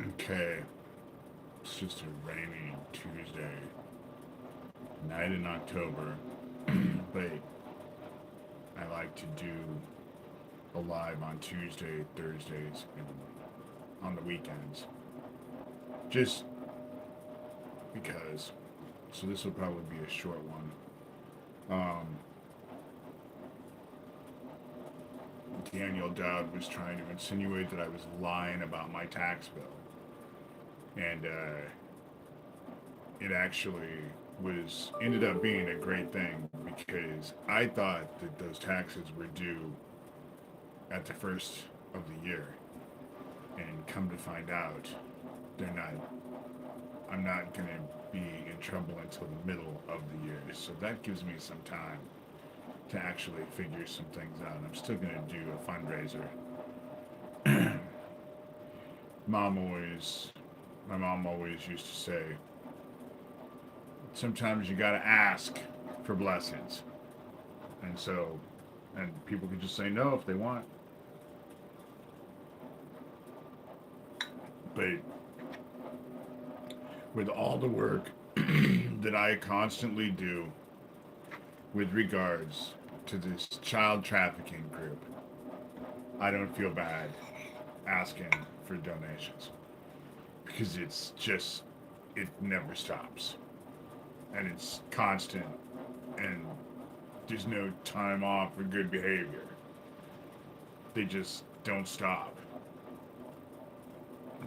Okay, it's just a rainy Tuesday night in October, but I like to do a live on Tuesday, Thursdays, and on the weekends, just because. So this will probably be a short one. Um, Daniel Doud was trying to insinuate that I was lying about my tax bill, and it actually was ended up being a great thing because I thought that those taxes were due at the first of the year, and come to find out, they're not. I'm not gonna be in trouble until the middle of the year, so that gives me some time to actually figure some things out. I'm still gonna do a fundraiser. mom always, my mom always used to say, sometimes you gotta ask for blessings, and so, and people can just say no if they want. But with all the work that I constantly do with regards to this child trafficking group, I don't feel bad asking for donations because it's just, it never stops and it's constant, and there's no time off for good behavior. They just don't stop.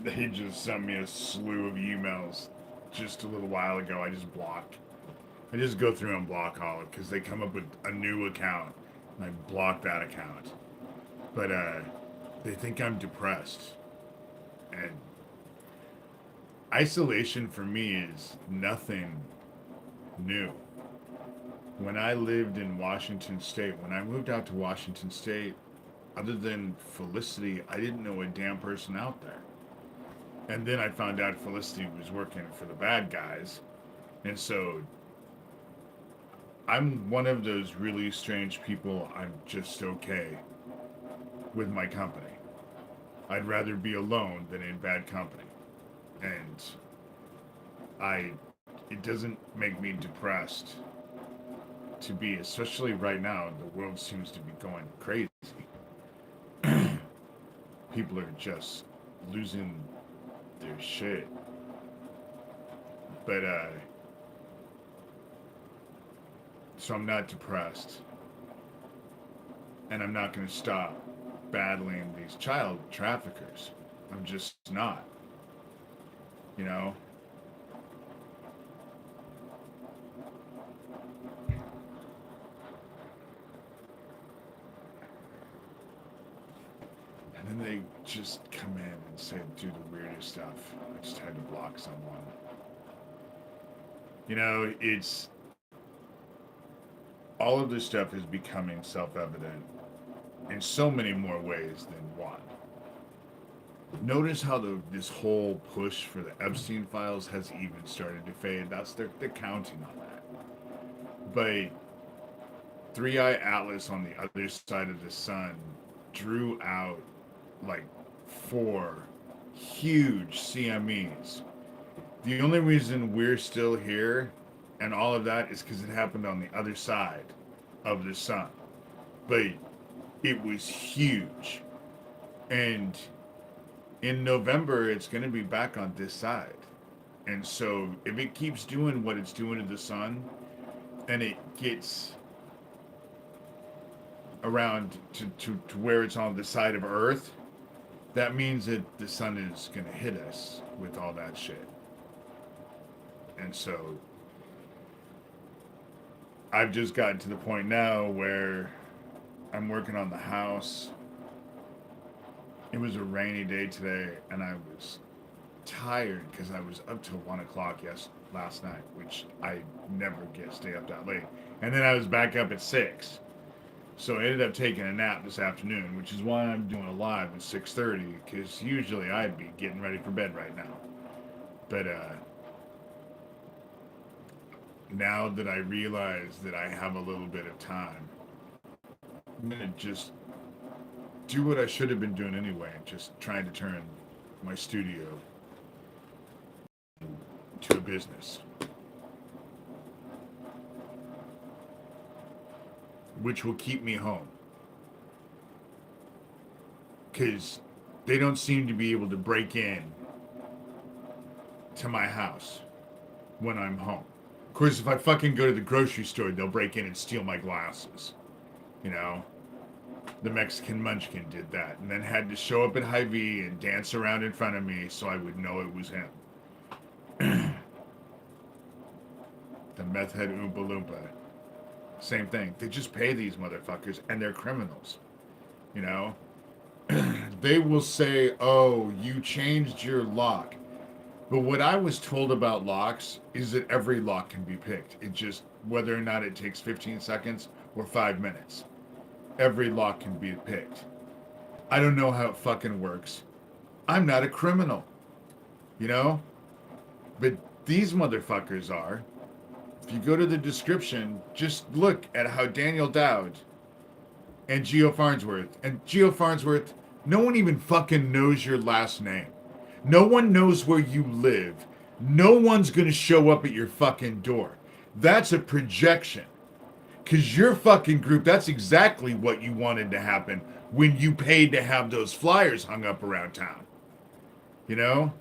They just sent me a slew of emails just a little while ago. I just blocked. I just go through and block all of because they come up with a new account and I block that account. But they think I'm depressed, and isolation for me is nothing new. When I lived in Washington State, when I moved out to Washington State, other than Felicity, I didn't know a damn person out there. And then I found out Felicity was working for the bad guys. And so I'm one of those really strange people. I'm just okay with my company. I'd rather be alone than in bad company. And I it doesn't make me depressed to be, especially right now, the world seems to be going crazy. People are just losing their shit. But so I'm not depressed, and I'm not going to stop battling these child traffickers. I'm just not, you know. And then they just come in and say do the weirdest stuff. I just had to block someone. It's all of this stuff is becoming self-evident in so many more ways than one. Notice how this whole push for the Epstein files has even started to fade. They're counting on that. But Three Eye Atlas on the other side of the sun drew out like four huge CMEs. The only reason we're still here and all of that is because it happened on the other side of the sun. But it was huge. And in November, it's going to be back on this side. And so if it keeps doing what it's doing to the sun and it gets around to where it's on the side of Earth, that means that the sun is going to hit us with all that shit. And so I've just gotten to the point now where I'm working on the house. It was a rainy day today, and I was tired because I was up till 1 o'clock last night, which I never get stay up that late. And then I was back up at 6. So I ended up taking a nap this afternoon, which is why I'm doing a live at 6:30, because usually I'd be getting ready for bed right now. But now that I realize that I have a little bit of time, I'm gonna just do what I should have been doing anyway, just trying to turn my studio to a business, which will keep me home. Because they don't seem to be able to break in to my house when I'm home. Of course, if I fucking go to the grocery store, they'll break in and steal my glasses. You know? The Mexican Munchkin did that, and then had to show up at Hy-Vee and dance around in front of me so I would know it was him. The meth head Oompa Loompa. Same thing. They just pay these motherfuckers, and they're criminals. You know? They will say, oh, you changed your lock. But what I was told about locks is that every lock can be picked. It just, whether or not it takes 15 seconds or 5 minutes. Every lock can be picked. I don't know how it fucking works. I'm not a criminal. You know? But these motherfuckers are. If you go to the description, just look at how Daniel Doud and Geo Farnsworth, and Geo Farnsworth, no one even fucking knows your last name. No one knows where you live. No one's gonna show up at your fucking door. That's a projection. Because your fucking group, that's exactly what you wanted to happen when you paid to have those flyers hung up around town. You know?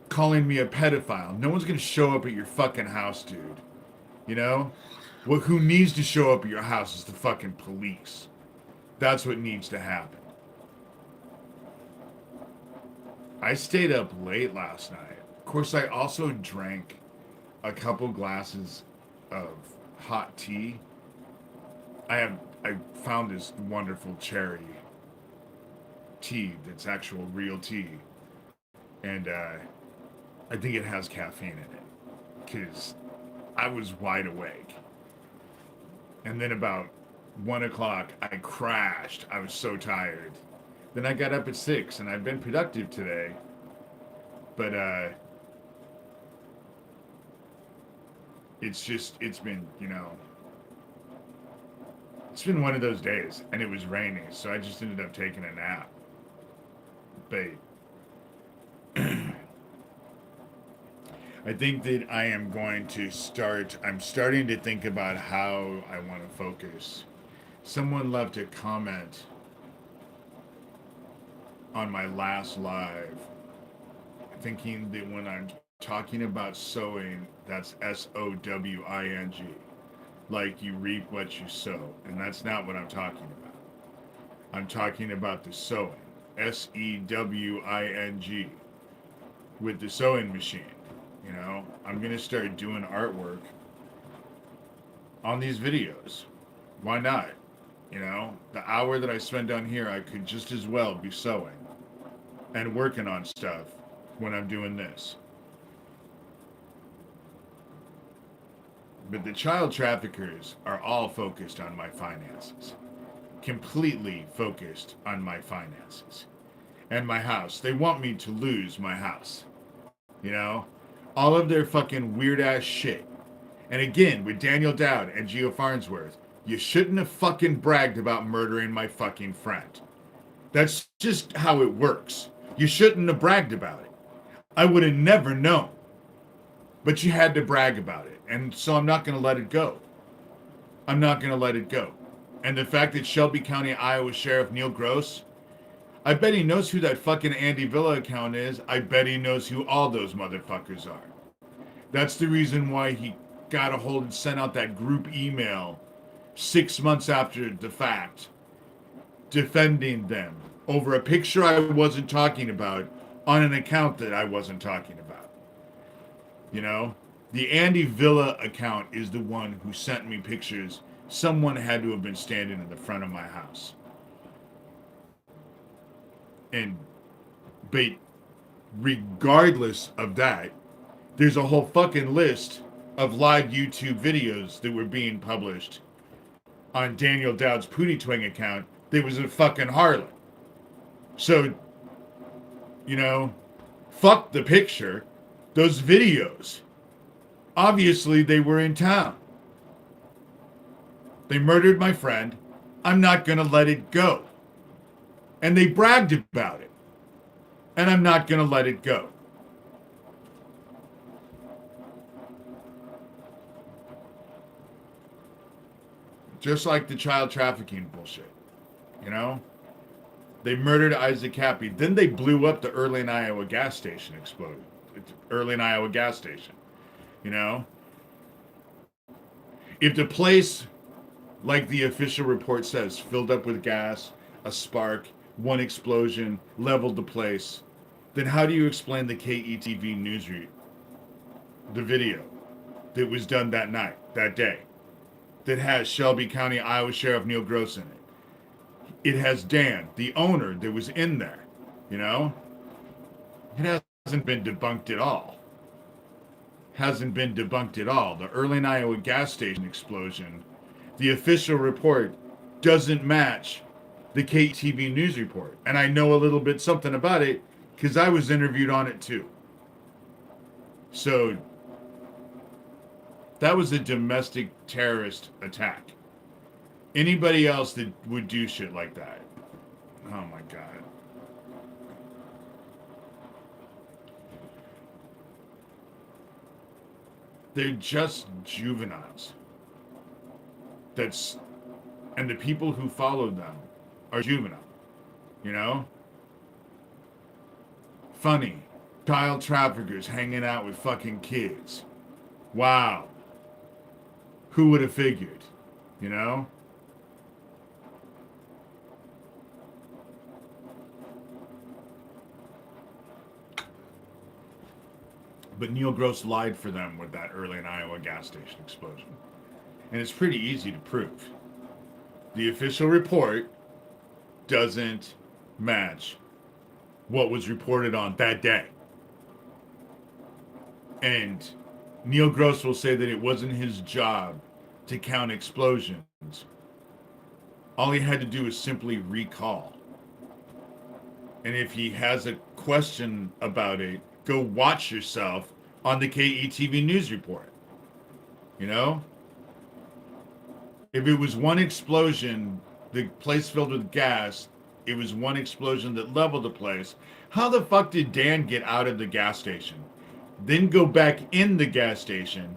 Calling me a pedophile. No one's going to show up at your fucking house, dude. You know? Well, who needs to show up at your house is the fucking police. That's what needs to happen. I stayed up late last night. Of course, I also drank a couple glasses of hot tea. I found this wonderful cherry tea that's actual real tea. And I think it has caffeine in it. Because I was wide awake. And then about 1 o'clock, I crashed. I was so tired. Then I got up at 6, and I've been productive today. But it's been, you know, it's been one of those days, and it was raining, so I just ended up taking a nap. But I think that I am going to I'm starting to think about how I want to focus. Someone left a comment on my last live, thinking that when I'm talking about sowing, that's S-O-W-I-N-G. Like you reap what you sow. And that's not what I'm talking about. I'm talking about the sewing. S-E-W-I-N-G. With the sewing machine. You know, I'm going to start doing artwork on these videos. Why not? You know, the hour that I spend on here, I could just as well be sewing and working on stuff when I'm doing this. But the child traffickers are all focused on my finances. Completely focused on my finances. And my house. They want me to lose my house. You know? All of their fucking weird ass shit. And again, with Daniel Doud and Geo Farnsworth, you shouldn't have fucking bragged about murdering my fucking friend. That's just how it works. You shouldn't have bragged about it. I would have never known. But you had to brag about it. And so I'm not going to let it go. I'm not going to let it go. And the fact that Shelby County, Iowa Sheriff Neil Gross, I bet he knows who that fucking Andy Villa account is. I bet he knows who all those motherfuckers are. That's the reason why he got a hold and sent out that group email 6 months after the fact, defending them over a picture I wasn't talking about on an account that I wasn't talking about. You know? The Andy Villa account is the one who sent me pictures. Someone had to have been standing in the front of my house. But regardless of that, there's a whole fucking list of live YouTube videos that were being published on Daniel Dowd's Pootie Twing account that was a fucking harlot. So, you know, fuck the picture. Those videos. Obviously, they were in town. They murdered my friend. I'm not going to let it go. And they bragged about it. And I'm not going to let it go. Just like the child trafficking bullshit, you know? They murdered Isaac Happy. Then they blew up the Earlene, Iowa gas station, exploded. Earlene, Iowa gas station, you know? If the place, like the official report says, filled up with gas, a spark, one explosion, leveled the place, then how do you explain the KETV news read, the video that was done that night, that day, that has Shelby County, Iowa Sheriff Neil Gross in it? It has Dan, the owner that was in there, you know? It hasn't been debunked at all. Hasn't been debunked at all. The Earlene, Iowa gas station explosion, the official report doesn't match the KTV news report. And I know a little bit something about it because I was interviewed on it too. So that was a domestic terrorist attack. Anybody else that would do shit like that, oh my God. They're just juveniles. And the people who followed them are juvenile, you know? Funny. Child traffickers hanging out with fucking kids. Wow. Who would have figured, you know? But Neil Gross lied for them with that Earlene, Iowa gas station explosion. And it's pretty easy to prove. The official report doesn't match what was reported on that day. And Neil Gross will say that it wasn't his job to count explosions. All he had to do was simply recall. And if he has a question about it, go watch yourself on the KETV news report. You know? If it was one explosion, the place filled with gas, it was one explosion that leveled the place. How the fuck did Dan get out of the gas station? Then go back in the gas station,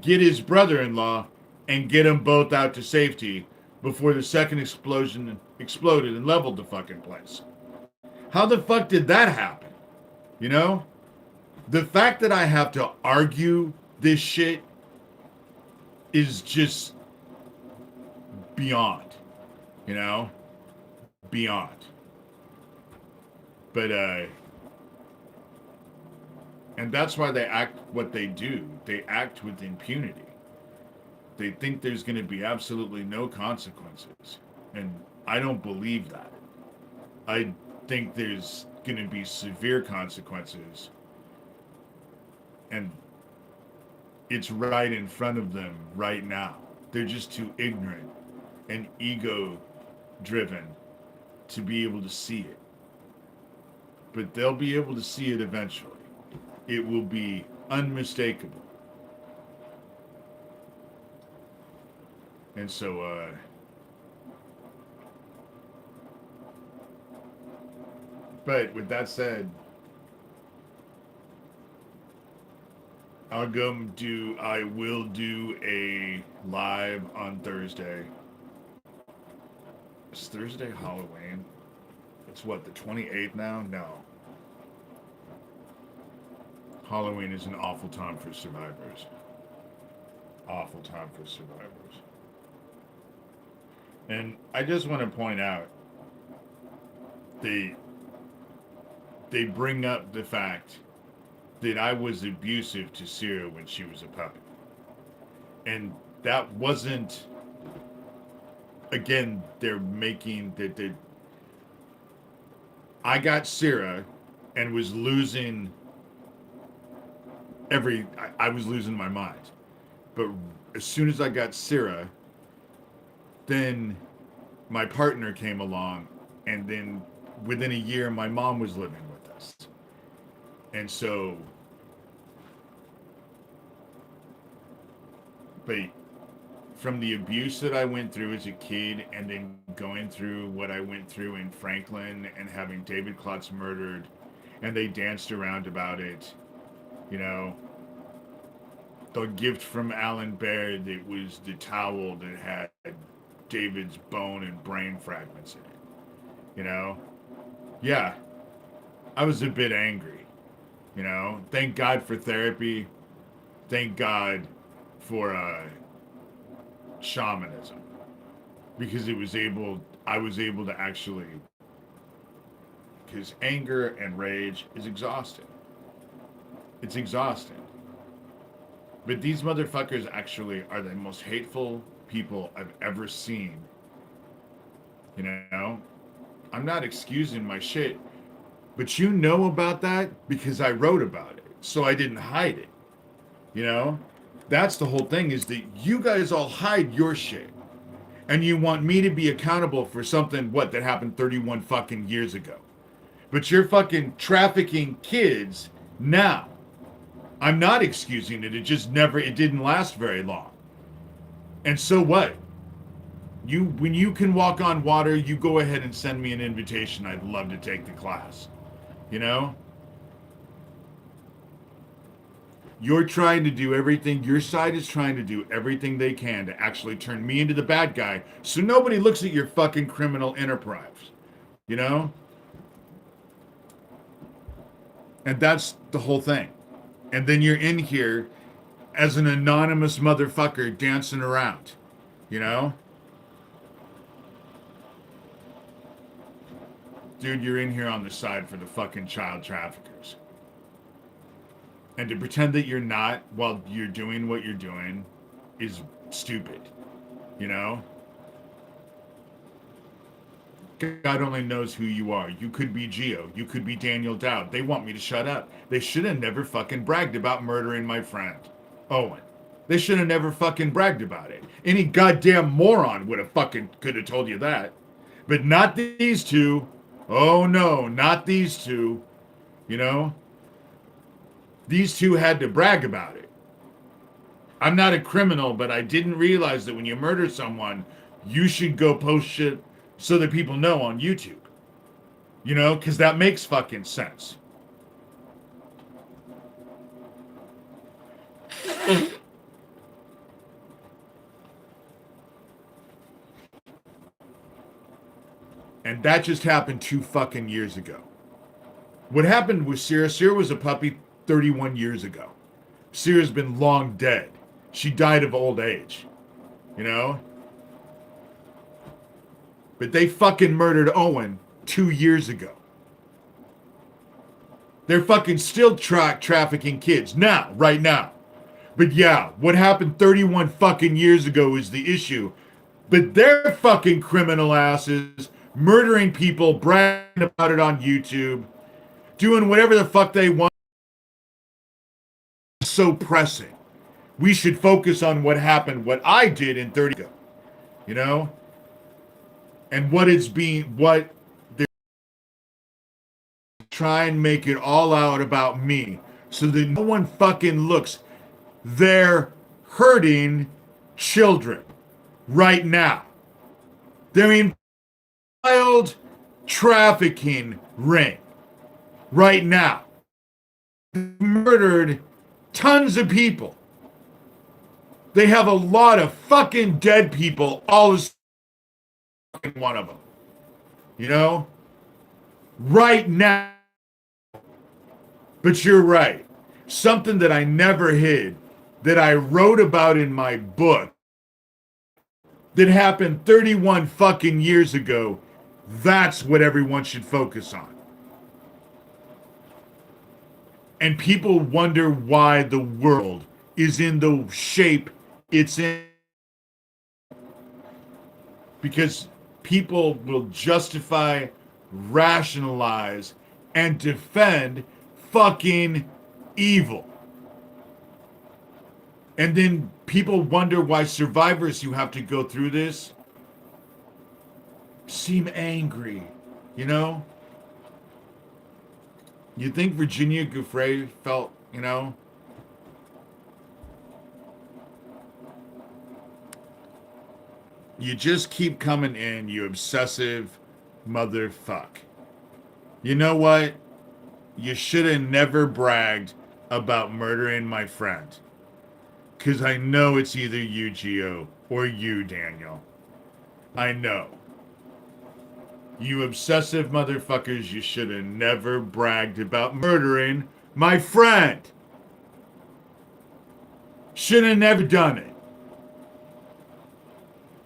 get his brother-in-law, and get them both out to safety before the second explosion exploded and leveled the fucking place? How the fuck did that happen? You know? The fact that I have to argue this shit is just beyond, you know? Beyond. But, and that's why they act what they do. They act with impunity. They think there's going to be absolutely no consequences. And I don't believe that. I think there's going to be severe consequences. And it's right in front of them right now. They're just too ignorant and ego-driven to be able to see it. But they'll be able to see it eventually. It will be unmistakable. And so, but with that said, I will do a live on Thursday. Is Thursday Halloween? It's what, the 28th now? No. Halloween is an awful time for survivors. Awful time for survivors. And I just want to point out, they bring up the fact that I was abusive to Sarah when she was a puppy. And that wasn't, again, they're making that I got Sarah and was losing I was losing my mind. But as soon as I got Sarah, then my partner came along, and then within a year, my mom was living with us. And so, but from the abuse that I went through as a kid, and then going through what I went through in Franklin and having David Klotz murdered, and they danced around about it, you know, the gift from Alan Baird, it was the towel that had David's bone and brain fragments in it. You know? Yeah, I was a bit angry. You know? Thank God for therapy. Thank God for shamanism. Because I was able to actually, because anger and rage is exhausting. It's exhausting. But these motherfuckers actually are the most hateful people I've ever seen. You know? I'm not excusing my shit, but you know about that because I wrote about it. So I didn't hide it. You know? That's the whole thing, is that you guys all hide your shit. And you want me to be accountable for something, what, that happened 31 fucking years ago. But you're fucking trafficking kids now. I'm not excusing it. It didn't last very long. And so what? When you can walk on water, you go ahead and send me an invitation. I'd love to take the class. You know? You're trying to do everything, your side is trying to do everything they can to actually turn me into the bad guy so nobody looks at your fucking criminal enterprise. You know? And that's the whole thing. And then you're in here as an anonymous motherfucker dancing around. You know? Dude, you're in here on the side for the fucking child traffickers. And to pretend that you're not while you're doing what you're doing is stupid. You know? God only knows who you are. You could be Geo. You could be Daniel Doud. They want me to shut up. They should have never fucking bragged about murdering my friend, Owen. They should have never fucking bragged about it. Any goddamn moron would have fucking could have told you that. But not these two. Oh no, not these two. You know? These two had to brag about it. I'm not a criminal, but I didn't realize that when you murder someone, you should go post shit so that people know on YouTube. You know, because that makes fucking sense. And that just happened 2 fucking years ago. What happened with Sarah? Sarah was a puppy 31 years ago. Sarah's been long dead. She died of old age. You know? But they fucking murdered Owen 2 years ago. They're fucking still trafficking kids now, right now. But yeah, what happened 31 fucking years ago is the issue. But they're fucking criminal asses, murdering people, bragging about it on YouTube, doing whatever the fuck they want. So pressing. We should focus on what happened, what I did in 30 ago. You know? And what they're try and make it all out about me so that no one fucking looks. They're hurting children right now. They're in child trafficking ring right now. Murdered tons of people. They have a lot of fucking dead people, all as one of them. You know? Right now. But you're right. Something that I never hid, that I wrote about in my book, that happened 31 fucking years ago, that's what everyone should focus on. And people wonder why the world is in the shape it's in. Because people will justify, rationalize, and defend fucking evil. And then people wonder why survivors who have to go through this seem angry, you know? You think Virginia Giuffre felt, you know? You just keep coming in, you obsessive motherfuck. You know what? You should have never bragged about murdering my friend. Because I know it's either you, Gio, or you, Daniel. I know. You obsessive motherfuckers, you should have never bragged about murdering my friend. Should have never done it.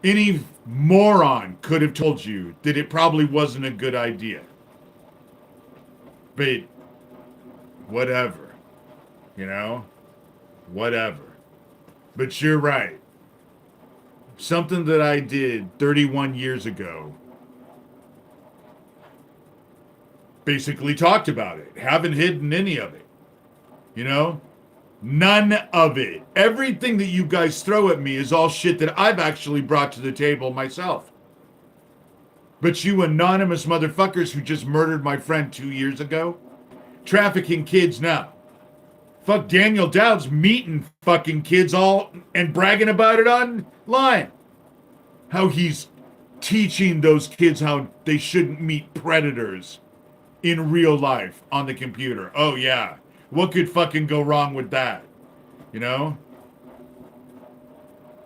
Any moron could have told you that it probably wasn't a good idea. But whatever. You know? Whatever. But you're right. Something that I did 31 years ago. Basically talked about it. Haven't hidden any of it. You know? None of it. Everything that you guys throw at me is all shit that I've actually brought to the table myself. But you anonymous motherfuckers who just murdered my friend 2 years ago, trafficking kids now. Fuck, Daniel Doud's meeting fucking kids all and bragging about it online. How he's teaching those kids how they shouldn't meet predators in real life on the computer. Oh yeah. What could fucking go wrong with that? You know?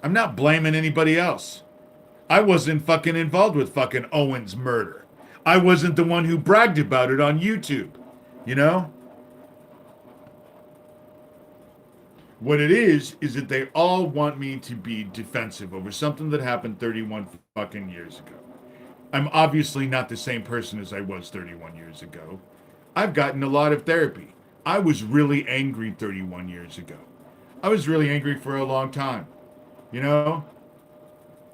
I'm not blaming anybody else. I wasn't fucking involved with fucking Owen's murder. I wasn't the one who bragged about it on YouTube. You know? What it is that they all want me to be defensive over something that happened 31 fucking years ago. I'm obviously not the same person as I was 31 years ago. I've gotten a lot of therapy. I was really angry 31 years ago. I was really angry for a long time. You know?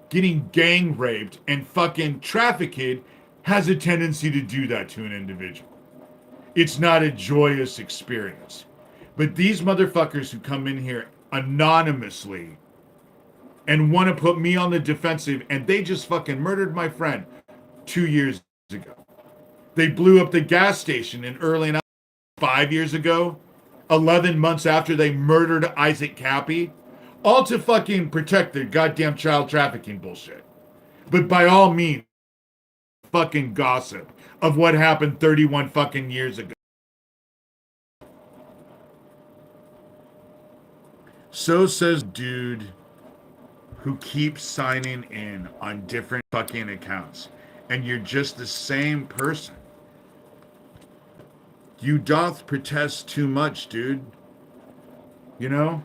Getting gang raped and fucking trafficked has a tendency to do that to an individual. It's not a joyous experience. But these motherfuckers who come in here anonymously and want to put me on the defensive, and they just fucking murdered my friend 2 years ago. They blew up the gas station in early 5 years ago, 11 months after they murdered Isaac Cappy, all to fucking protect their goddamn child trafficking bullshit. But by all means, fucking gossip of what happened 31 fucking years ago. So says dude who keeps signing in on different fucking accounts. And you're just the same person. You doth protest too much, dude. You know?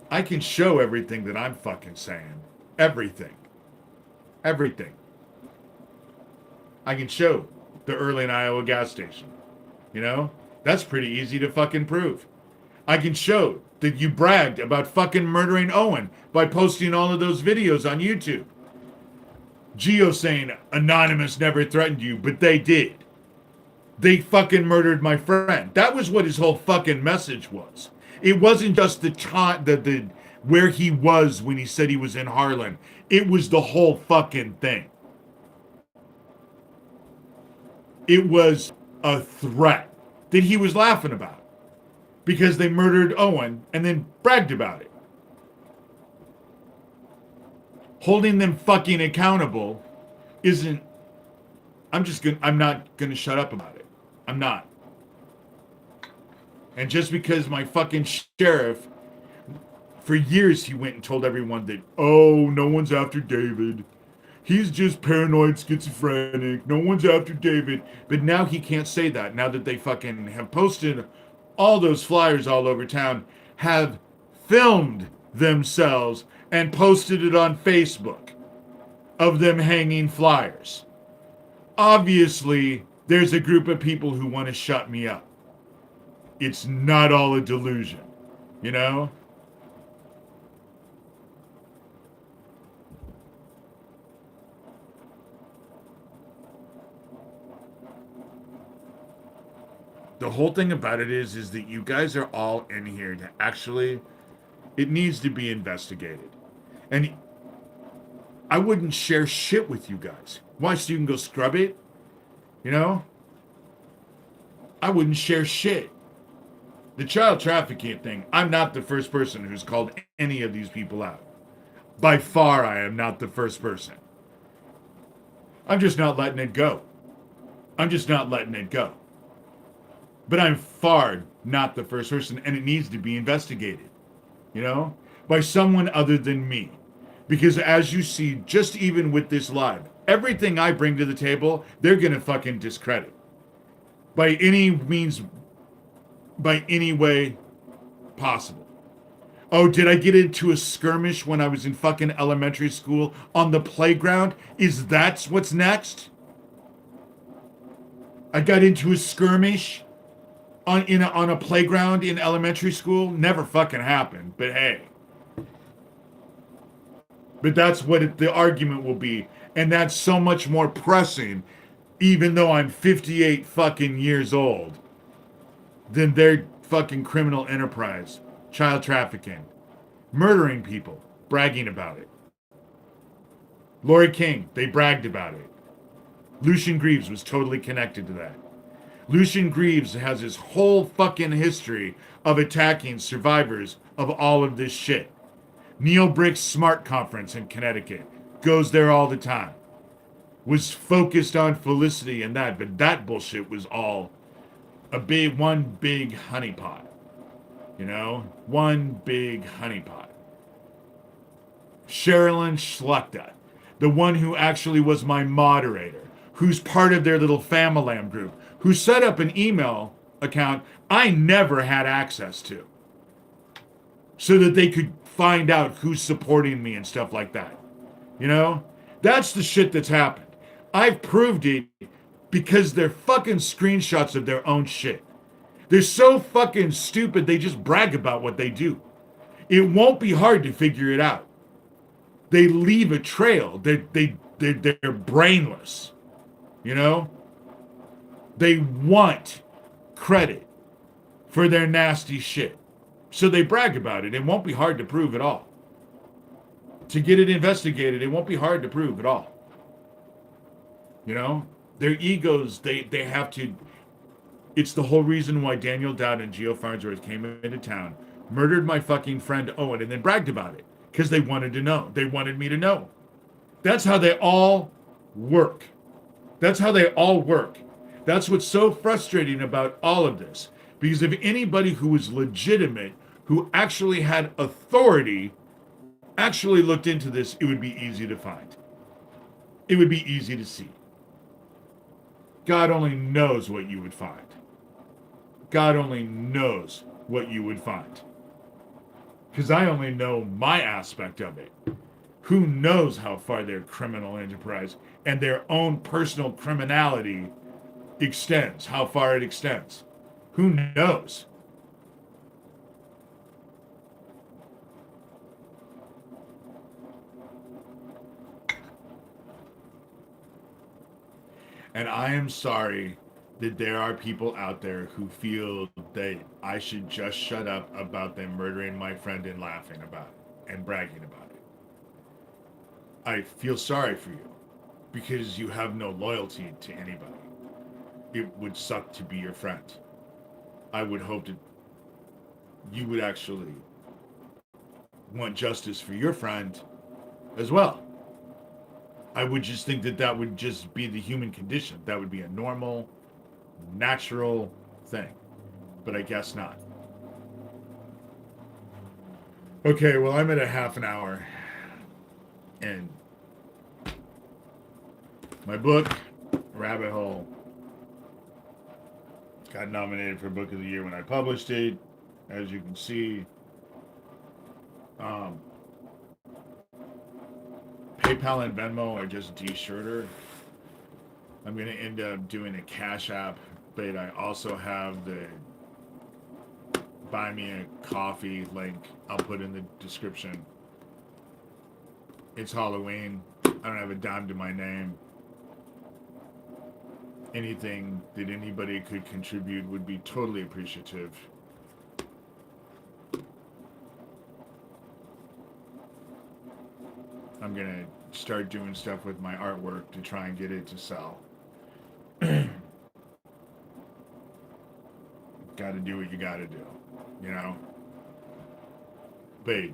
I can show everything that I'm fucking saying. Everything. Everything. I can show the Early Iowa gas station. You know? That's pretty easy to fucking prove. I can show that you bragged about fucking murdering Owen by posting all of those videos on YouTube. Geo saying Anonymous never threatened you, but they did. They fucking murdered my friend. That was what his whole fucking message was. It wasn't just the time, the where he was when he said he was in Harlan. It was the whole fucking thing. It was a threat that he was laughing about because they murdered Owen and then bragged about it. Holding them fucking accountable isn't. I'm not gonna shut up about it. I'm not. And just because my fucking sheriff, for years he went and told everyone that, oh, no one's after David. He's just paranoid schizophrenic. No one's after David. But now he can't say that. Now that they fucking have posted all those flyers all over town, have filmed themselves and posted it on Facebook of them hanging flyers. Obviously, there's a group of people who want to shut me up. It's not all a delusion, you know? The whole thing about it is that you guys are all in here to actually, it needs to be investigated. And I wouldn't share shit with you guys. Why? So you can go scrub it? You know? I wouldn't share shit. The child trafficking thing, I'm not the first person who's called any of these people out. By far, I am not the first person. I'm just not letting it go. I'm just not letting it go. But I'm far not the first person, and it needs to be investigated. You know? By someone other than me. Because as you see, just even with this live, everything I bring to the table, they're going to fucking discredit. By any means, by any way possible. Oh, did I get into a skirmish when I was in fucking elementary school on the playground? Is that what's next? I got into a skirmish on a playground in elementary school? Never fucking happened, but hey. But that's what the argument will be. And that's so much more pressing, even though I'm 58 fucking years old, than their fucking criminal enterprise, child trafficking, murdering people, bragging about it. Lori King, they bragged about it. Lucian Greaves was totally connected to that. Lucian Greaves has his whole fucking history of attacking survivors of all of this shit. Neil Brick's Smart Conference in Connecticut goes there all the time. Was focused on Felicity and that, but that bullshit was all one big honeypot. You know? One big honeypot. Sherilyn Schluchta, the one who actually was my moderator, who's part of their little Famalam group, who set up an email account I never had access to, so that they could find out who's supporting me and stuff like that. You know? That's the shit that's happened. I've proved it because they're fucking screenshots of their own shit. They're so fucking stupid they just brag about what they do. It won't be hard to figure it out. They leave a trail. They're brainless. You know? They want credit for their nasty shit. So they brag about it. It won't be hard to prove at all. To get it investigated, it won't be hard to prove at all. You know? Their egos, they have to... It's the whole reason why Daniel Doud and Geo Farnsworth came into town, murdered my fucking friend Owen, and then bragged about it. Because they wanted to know. They wanted me to know. That's how they all work. That's how they all work. That's what's so frustrating about all of this. Because if anybody who was legitimate, who actually had authority, actually looked into this, it would be easy to find. It would be easy to see. God only knows what you would find. God only knows what you would find. Because I only know my aspect of it. Who knows how far their criminal enterprise and their own personal criminality extends, how far it extends. Who knows? And I am sorry that there are people out there who feel that I should just shut up about them murdering my friend and laughing about it and bragging about it. I feel sorry for you because you have no loyalty to anybody. It would suck to be your friend. I would hope that you would actually want justice for your friend as well. I would just think that that would just be the human condition. That would be a normal, natural thing. But I guess not. Okay, well, I'm at a half an hour. And my book, Rabbit Hole, got nominated for Book of the Year when I published it. As you can see, PayPal and Venmo are just Shurter. I'm going to end up doing a Cash App, but I also have the Buy Me a Coffee link I'll put in the description. It's Halloween. I don't have a dime to my name. Anything that anybody could contribute would be totally appreciative. I'm going to start doing stuff with my artwork to try and get it to sell. Gotta do what you gotta do, you know? But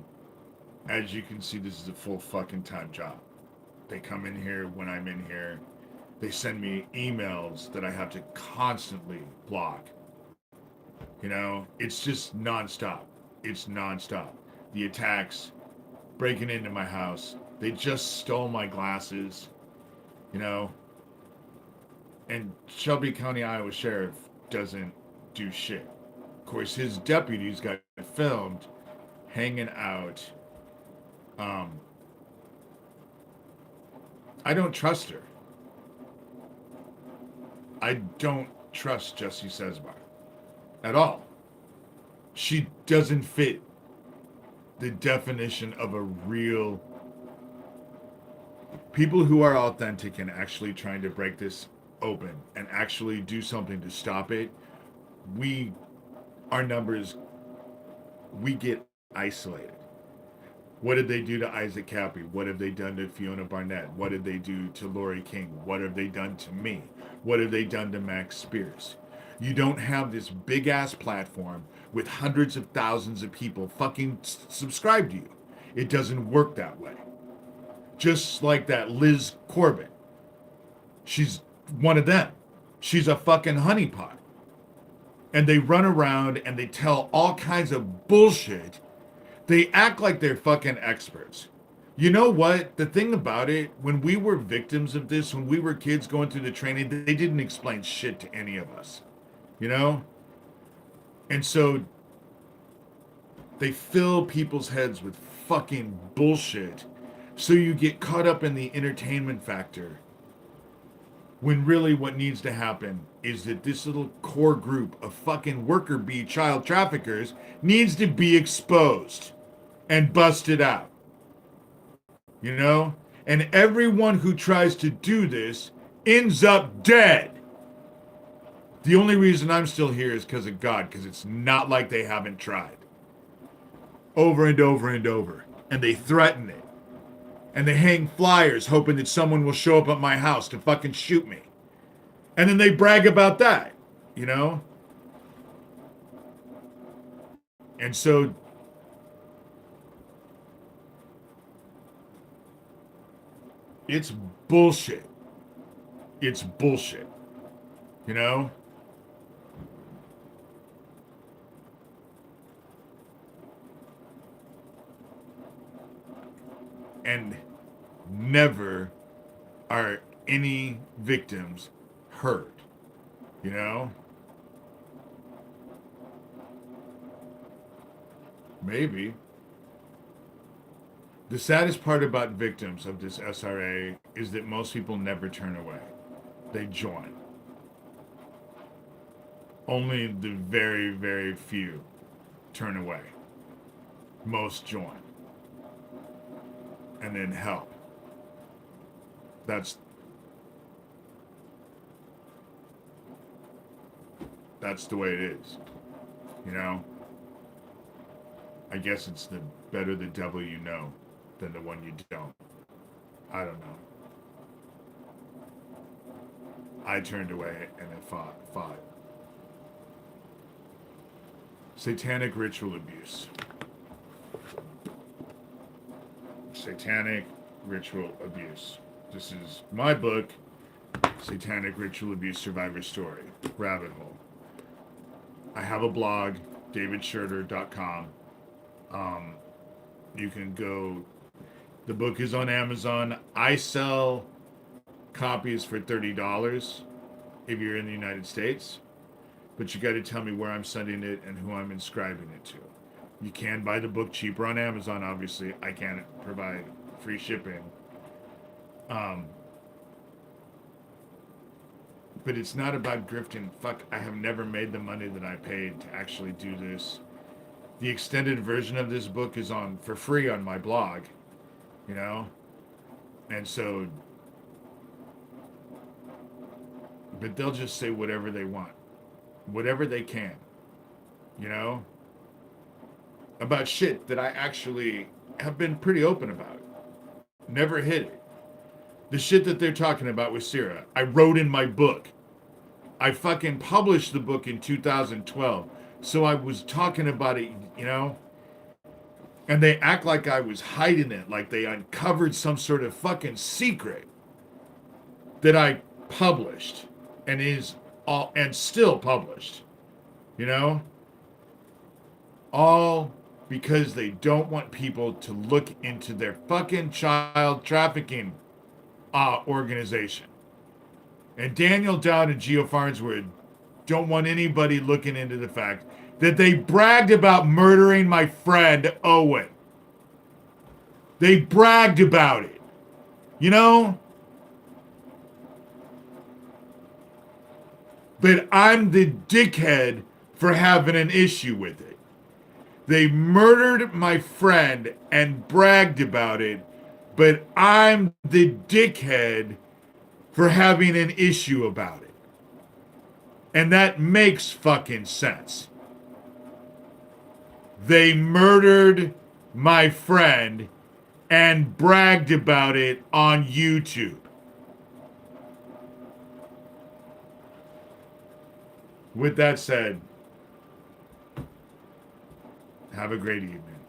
as you can see, this is a full fucking time job. They come in here when I'm in here. They send me emails that I have to constantly block. You know, it's just nonstop. It's nonstop. The attacks, breaking into my house, They just stole my glasses, you know. And Shelby County, Iowa Sheriff doesn't do shit. Of course, his deputies got filmed hanging out. Um, I don't trust her. I don't trust Jesse Sesbar at all. She doesn't fit the definition of a real people who are authentic and actually trying to break this open and actually do something to stop it. We, our numbers, we get isolated. What did they do to Isaac Cappy? What have they done to Fiona Barnett? What did they do to Lori King? What have they done to me? What have they done to Max Spears? You don't have this big ass platform with hundreds of thousands of people fucking subscribe to you. It doesn't work that way. Just like that Liz Corbett. She's one of them. She's a fucking honeypot. And they run around and they tell all kinds of bullshit. They act like they're fucking experts. You know what? The thing about it, when we were victims of this, when we were kids going through the training, they didn't explain shit to any of us. You know? And so they fill people's heads with fucking bullshit. So you get caught up in the entertainment factor. When really what needs to happen is that this little core group of fucking worker bee child traffickers needs to be exposed and busted out. You know? And everyone who tries to do this ends up dead. The only reason I'm still here is because of God, because it's not like they haven't tried. Over and over and over. And they threaten it. And they hang flyers hoping that someone will show up at my house to fucking shoot me. And then they brag about that, you know? And so it's bullshit. It's bullshit. You know? And never are any victims heard, you know? Maybe. The saddest part about victims of this SRA is that most people never turn away. They join. Only the very, very few turn away. Most join. And then help. That's the way it is. You know? I guess it's the better the devil you know than the one you don't. I don't know. I turned away and I fought. Satanic ritual abuse. Satanic ritual abuse. This is my book, Satanic Ritual Abuse Survivor Story, Rabbit Hole. I have a blog, davidshurter.com. You can go, the book is on Amazon. I sell copies for $30 if you're in the United States, but you got to tell me where I'm sending it and who I'm inscribing it to. You can buy the book cheaper on Amazon, obviously. I can't provide free shipping. But it's not about grifting. Fuck, I have never made the money that I paid to actually do this. The extended version of this book is on for free on my blog, you know? And so, but they'll just say whatever they want, whatever they can, you know? About shit that I actually have been pretty open about. Never hid it. The shit that they're talking about with Sierra, I wrote in my book. I fucking published the book in 2012. So I was talking about it, you know? And they act like I was hiding it, like they uncovered some sort of fucking secret that I published and is all and still published. You know? All because they don't want people to look into their fucking child trafficking organization. And Daniel Doud and Geo Farnsworth don't want anybody looking into the fact that they bragged about murdering my friend Owen. They bragged about it. You know? But I'm the dickhead for having an issue with it. They murdered my friend and bragged about it, but I'm the dickhead for having an issue about it. And that makes fucking sense. They murdered my friend and bragged about it on YouTube. With that said, have a great evening.